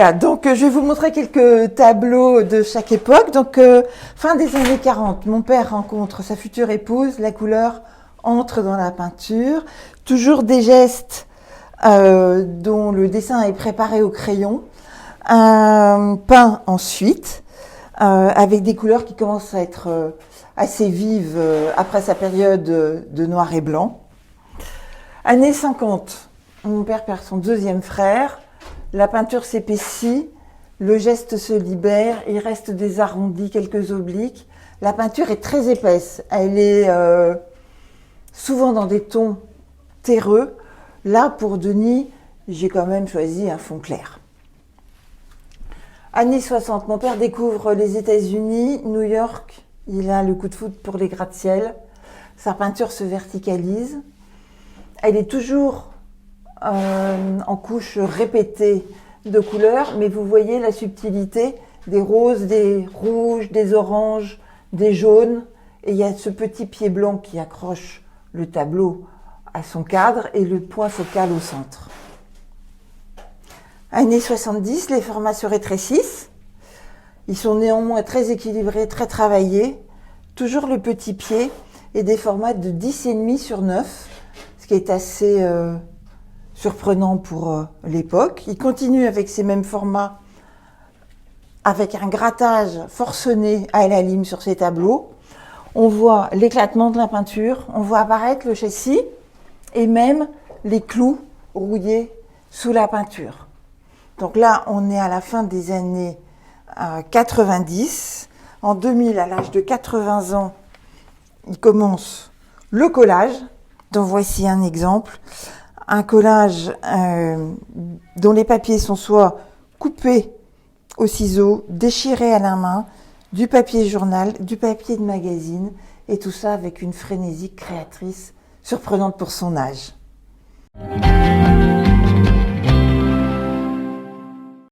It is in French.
Voilà, donc je vais vous montrer quelques tableaux de chaque époque. Donc fin des années 40, mon père rencontre sa future épouse, la couleur entre dans la peinture. Toujours des gestes dont le dessin est préparé au crayon, peint ensuite, avec des couleurs qui commencent à être assez vives après sa période de noir et blanc. Années 50, mon père perd son deuxième frère, la peinture s'épaissit, le geste se libère, il reste des arrondis, quelques obliques. La peinture est très épaisse, elle est souvent dans des tons terreux. Là, pour Denis, j'ai quand même choisi un fond clair. Années 60, mon père découvre les États-Unis, New York, il a le coup de foudre pour les gratte-ciel. Sa peinture se verticalise. Elle est toujours en couches répétées de couleurs, mais vous voyez la subtilité des roses, des rouges, des oranges, des jaunes. Et il y a ce petit pied blanc qui accroche le tableau à son cadre et le point focal au centre. Années 70, les formats se rétrécissent. Ils sont néanmoins très équilibrés, très travaillés. Toujours le petit pied et des formats de 10,5 sur 9, ce qui est assez surprenant pour l'époque. Il continue avec ces mêmes formats, avec un grattage forcené à la lime sur ces tableaux. On voit l'éclatement de la peinture, on voit apparaître le châssis et même les clous rouillés sous la peinture. Donc là, on est à la fin des années 90. En 2000, à l'âge de 80 ans, il commence le collage. Donc voici un exemple. Un collage dont les papiers sont soit coupés au ciseau, déchirés à la main, du papier journal, du papier de magazine, et tout ça avec une frénésie créatrice surprenante pour son âge.